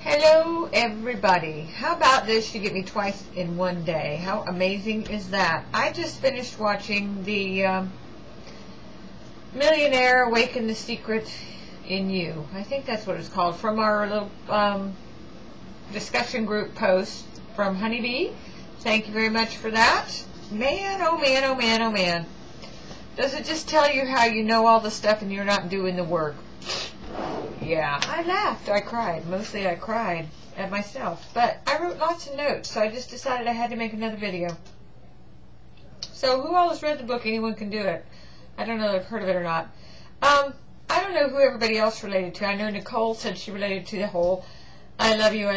Hello everybody. How about this? You get me twice in one day. How amazing is that? I just finished watching the Millionaire Awaken, the Secret in You. I think that's what it's called, from our little discussion group post from Honeybee. Thank you very much for that. Man, oh man, oh man, oh man. Does it just tell you how you know all the stuff and you're not doing the work? Yeah, I laughed, I cried. Mostly I cried at myself. But I wrote lots of notes, so I just decided I had to make another video. So who all has read the book? Anyone can do it. I don't know if I've heard of it or not. I don't know who everybody else related to. I know Nicole said she related to the whole I love you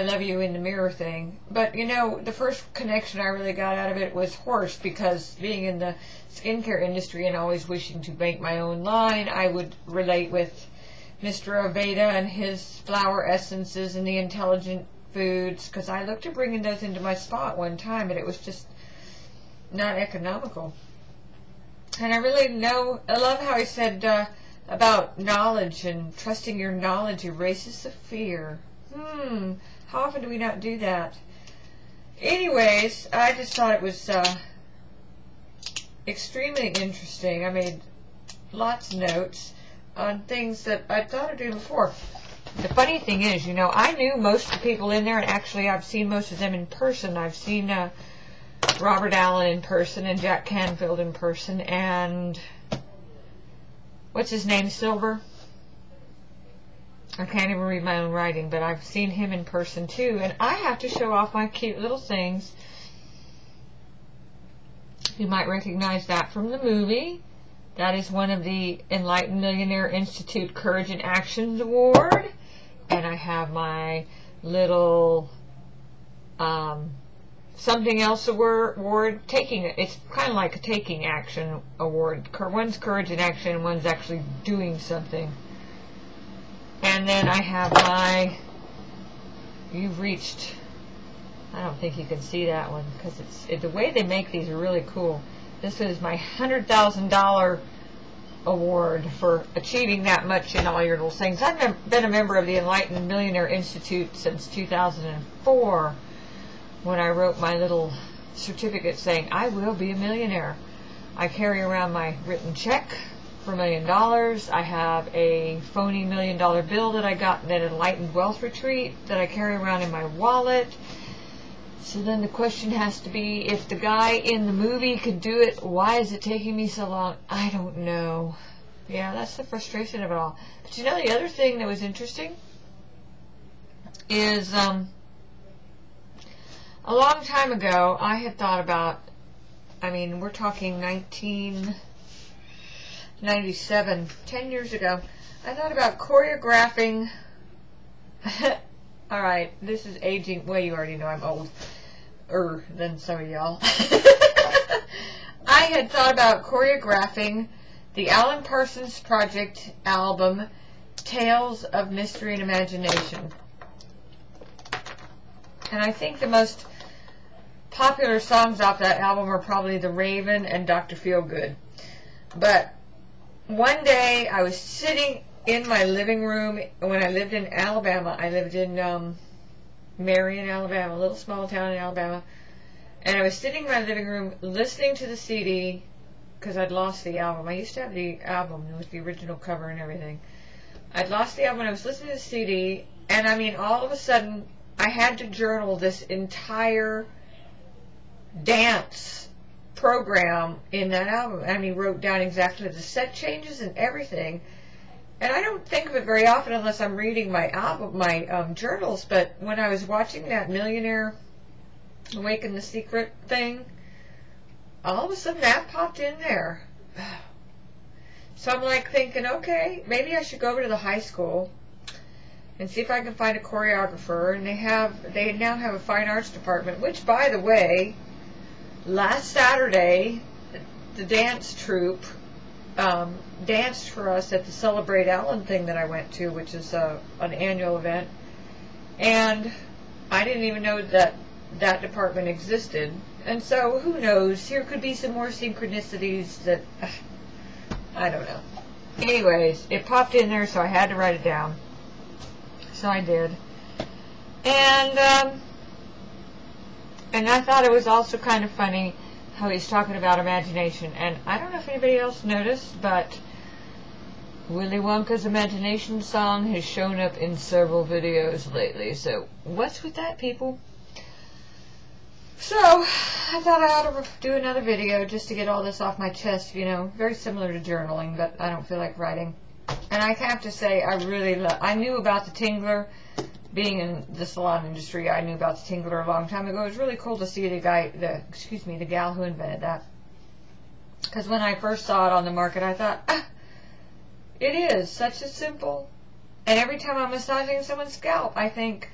in the mirror thing. But, you know, the first connection I really got out of it was Horse, because being in the skincare industry and always wishing to make my own line, I would relate with Mr. Aveda and his flower essences and the intelligent foods, because I looked at bringing those into my spa at one time, but it was just not economical. And I really I love how he said about knowledge and trusting your knowledge erases the fear. How often do we not do that? Anyways, I just thought it was extremely interesting. I made lots of notes on things that I thought of doing before. The funny thing is, you know, I knew most of the people in there, and actually I've seen most of them in person. I've seen Robert Allen in person and Jack Canfield in person, and what's his name, Silver? I can't even read my own writing, but I've seen him in person too, and I have to show off my cute little things. You might recognize that from the movie. That is one of the Enlightened Millionaire Institute Courage and Actions Award. And I have my little something else award. It's kind of like a taking action award. One's courage and action, and one's actually doing something. And then I have my You've Reached. I don't think you can see that one, because the way they make these are really cool. This is my $100,000 award for achieving that much in all your little things. I've been a member of the Enlightened Millionaire Institute since 2004, when I wrote my little certificate saying, I will be a millionaire. I carry around my written check for $1 million. I have a phony $1 million bill that I got in an Enlightened Wealth Retreat that I carry around in my wallet. So then the question has to be, if the guy in the movie could do it, why is it taking me so long? I don't know. Yeah, that's the frustration of it all. But you know, the other thing that was interesting is a long time ago, I had thought about, I mean, we're talking 1997, 10 years ago, I thought about choreographing. Alright, this is aging. Well, you already know I'm old. Than some of y'all. I had thought about choreographing the Alan Parsons Project album, Tales of Mystery and Imagination. And I think the most popular songs off that album are probably The Raven and Dr. Feelgood. But one day I was sitting in my living room when I lived in Alabama. I lived in Marion, Alabama, a little small town in Alabama, and I was sitting in my living room listening to the CD, because I'd lost the album. I used to have the album with the original cover and everything. I'd lost the album and I was listening to the CD, and I mean, all of a sudden I had to journal this entire dance program in that album. I mean, wrote down exactly the set changes and everything. And I don't think of it very often unless I'm reading my journals, but when I was watching that Millionaire Awaken, the Secret thing, all of a sudden that popped in there. So I'm like thinking, okay, maybe I should go over to the high school and see if I can find a choreographer. And they now have a fine arts department, which, by the way, last Saturday, the dance troupe danced for us at the Celebrate Allen thing that I went to, which is an annual event, and I didn't even know that that department existed. And so who knows, here could be some more synchronicities that I don't know. Anyways, it popped in there, so I had to write it down, so I did. And I thought it was also kind of funny how he's talking about imagination. And I don't know if anybody else noticed, but Willy Wonka's Imagination song has shown up in several videos lately. So what's with that, people? So I thought I ought to do another video just to get all this off my chest, you know, very similar to journaling, but I don't feel like writing. And I have to say, I knew about the Tingler. Being in the salon industry, I knew about the Tingler a long time ago. It was really cool to see the gal who invented that. Because when I first saw it on the market, I thought, it is such a simple. And every time I'm massaging someone's scalp, I think,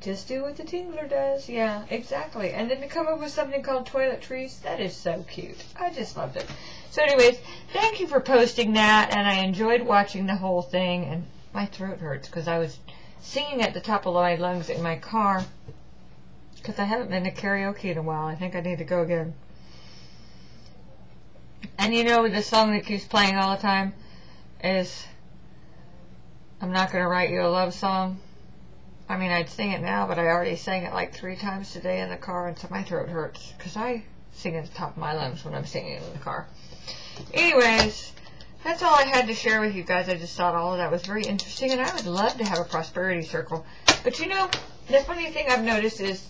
just do what the Tingler does. Yeah, exactly. And then to come up with something called toiletries, that is so cute. I just loved it. So anyways, thank you for posting that, and I enjoyed watching the whole thing. And my throat hurts because I was singing at the top of my lungs in my car because I haven't been to karaoke in a while. I think I need to go again. And you know, the song that keeps playing all the time is I'm Not Gonna Write You a Love Song. I mean, I'd sing it now, but I already sang it like 3 times today in the car, and so my throat hurts because I sing at the top of my lungs when I'm singing in the car. Anyways, that's all I had to share with you guys. I just thought all of that was very interesting, and I would love to have a prosperity circle. But you know, the funny thing I've noticed is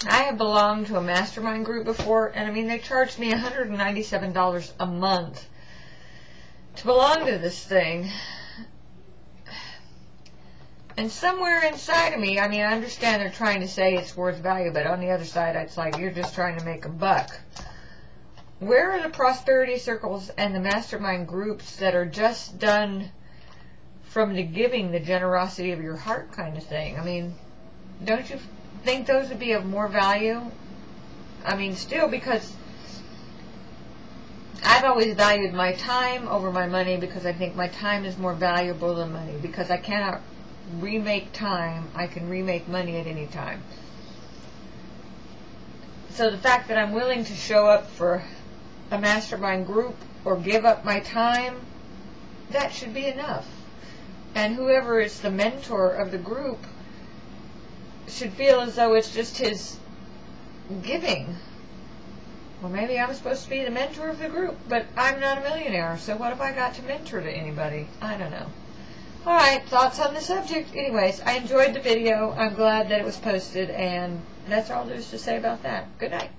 I have belonged to a mastermind group before, and I mean, they charged me $197 a month to belong to this thing. And somewhere inside of me, I mean, I understand they're trying to say it's worth value, but on the other side, it's like you're just trying to make a buck. Where are the prosperity circles and the mastermind groups that are just done from the giving, the generosity of your heart kind of thing? I mean, don't you think those would be of more value? I mean, still, because I've always valued my time over my money, because I think my time is more valuable than money, because I cannot remake time. I can remake money at any time. So the fact that I'm willing to show up for a mastermind group or give up my time, that should be enough. And whoever is the mentor of the group should feel as though it's just his giving. Well, maybe I'm supposed to be the mentor of the group, but I'm not a millionaire, so what have I got to mentor to anybody? I don't know. Alright, thoughts on the subject? Anyways, I enjoyed the video. I'm glad that it was posted, and that's all there is to say about that. Good night.